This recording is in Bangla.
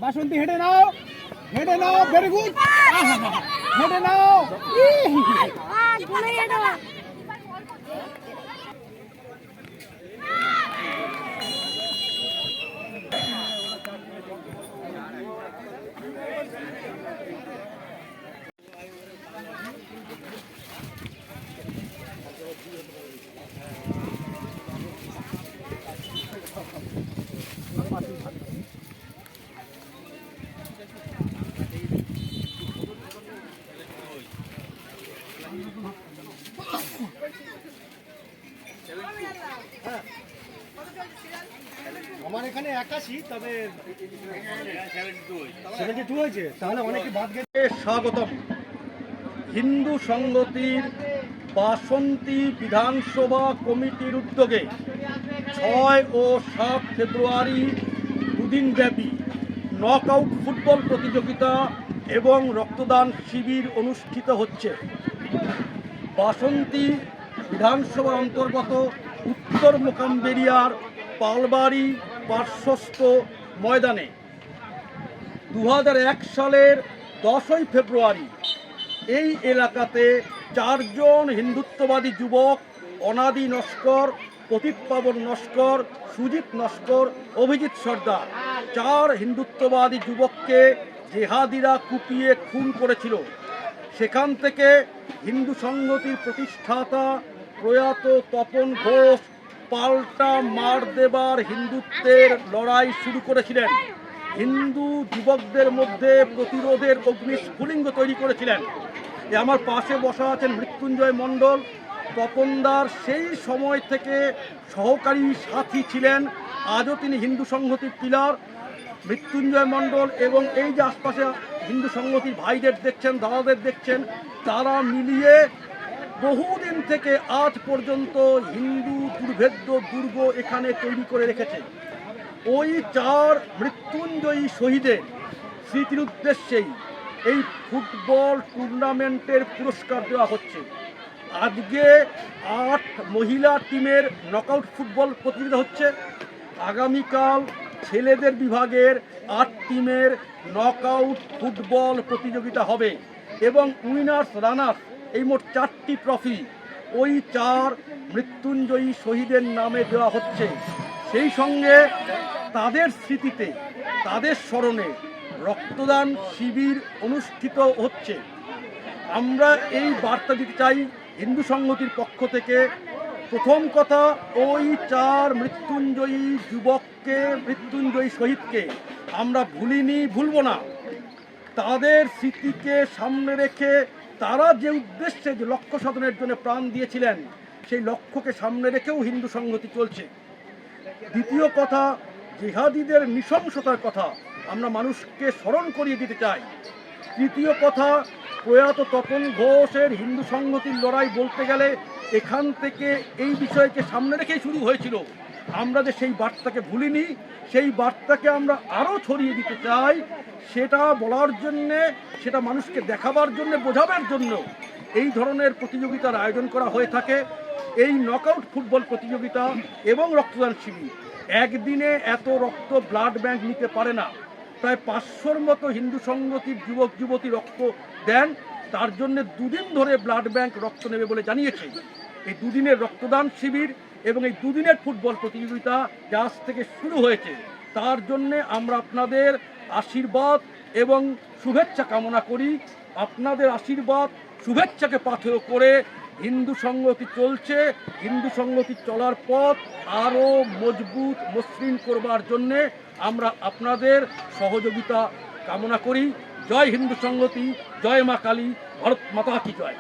বাসন্তী হেঁটে নাও, ভেরি গুড, হেঁটে নাও। আমার এখানে 81, তবে 72 হয়েছে, তাহলে অনেকে বাদ গেছে। স্বাগতম। হিন্দু সংগতির বাসন্তী বিধানসভা কমিটির উদ্যোগে 6 ও 7 ফেব্রুয়ারি দুদিনব্যাপী নকআউট ফুটবল প্রতিযোগিতা এবং রক্তদান শিবির অনুষ্ঠিত হচ্ছে। বাসন্তী বিধানসভা অন্তর্গত উত্তর মোকামবেরিয়ার পালবাড়ি পার্শ্বস্থ ময়দানে 2001 সালের 10ই ফেব্রুয়ারি এই এলাকাতে 4 জন হিন্দুত্ববাদী যুবক অনাদি নস্কর, প্রতীপ পাবন নস্কর, সুজিত নস্কর, অভিজিৎ সর্দার 4 হিন্দুত্ববাদী যুবককে জেহাদিরা কুপিয়ে খুন করেছিল। সেখান থেকে হিন্দু সংগতির প্রতিষ্ঠাতা প্রয়াত তপন ঘোষ পাল্টা মার দেবার হিন্দুত্বের লড়াই শুরু করেছিলেন। হিন্দু যুবকদের মধ্যে প্রতিরোধের অগ্নিস্ফুলিঙ্গ তৈরি করেছিলেন। আমার পাশে বসা আছেন মৃত্যুঞ্জয় মণ্ডল। তপনদার সেই সময় থেকে সহকারী সাথী ছিলেন, আজও তিনি হিন্দু সংহতির পিলার। মৃত্যুঞ্জয় মণ্ডল এবং এই যে আশপাশে হিন্দু সংহতির ভাইদের দেখছেন, দাদাদের দেখছেন, তারা মিলিয়ে বহুদিন থেকে আজ পর্যন্ত হিন্দু দুর্ভেদ্য দুর্গ এখানে তৈরি করে রেখেছে। ওই 4 মৃত্যুঞ্জয়ী শহীদের স্মৃতির উদ্দেশ্যেই এই ফুটবল টুর্নামেন্টের পুরস্কার দেওয়া হচ্ছে। আজকে 8 মহিলা টিমের নকআউট ফুটবল প্রতিযোগিতা হচ্ছে। আগামীকাল ছেলেদের বিভাগের 8 টিমের নকআউট ফুটবল প্রতিযোগিতা হবে এবং উইনার্স রানার্স এই মোট 4টি ট্রফি ওই 4 মৃত্যুঞ্জয়ী শহীদের নামে দেওয়া হচ্ছে। সেই সঙ্গে তাদের স্মৃতিতে, তাদের স্মরণে রক্তদান শিবির অনুষ্ঠিত হচ্ছে। আমরা এই বার্তা দিতে চাই হিন্দু সংহতির পক্ষ থেকে। প্রথম কথা, ওই 4 মৃত্যুঞ্জয়ী যুবককে, মৃত্যুঞ্জয়ী শহীদকে আমরা ভুলিনি, ভুলব না। তাদের স্মৃতিকে সামনে রেখে তারা যে উদ্দেশ্যে, যে লক্ষ্য সাধনের জন্য প্রাণ দিয়েছিলেন, সেই লক্ষ্যকে সামনে রেখেও হিন্দু সংহতি চলছে। দ্বিতীয় কথা, জিহাদিদের নৃশংসতার কথা আমরা মানুষকে স্মরণ করিয়ে দিতে চাই। তৃতীয় কথা, প্রয়াত তপন ঘোষের হিন্দু সংহতির লড়াই বলতে গেলে এখান থেকে এই বিষয়কে সামনে রেখেই শুরু হয়েছিল। আমরা যে সেই বার্তাকে ভুলিনি, সেই বার্তাকে আমরা আরও ছড়িয়ে দিতে চাই। সেটা বলার জন্যে, সেটা মানুষকে দেখাবার জন্যে, বোঝাবার জন্য এই ধরনের প্রতিযোগিতার আয়োজন করা হয়ে থাকে। এই নকআউট ফুটবল প্রতিযোগিতা এবং রক্তদান শিবির একদিনে এত রক্ত ব্লাড ব্যাংক নিতে পারে না। প্রায় 500-র মতো হিন্দু সংগতির যুবক যুবতী রক্ত দেন। তার জন্য 2 দিন ধরে ব্লাড ব্যাংক রক্ত নেবে বলে জানিয়েছে। এই 2 দিনের রক্তদান শিবির এবং এই 2 দিনের ফুটবল প্রতিযোগিতা যা আজ থেকে শুরু হয়েছে, তার জন্যে আমরা আপনাদের আশীর্বাদ এবং শুভেচ্ছা কামনা করি। আপনাদের আশীর্বাদ শুভেচ্ছাকে পাথেয় করে হিন্দু সংগতি চলছে। হিন্দু সংগতি চলার পথ আরও মজবুত, মসৃণ করবার জন্যে আমরা আপনাদের সহযোগিতা কামনা করি। জয় হিন্দু সংগতি, জয় মা কালী, ভারত মাতা কি জয়।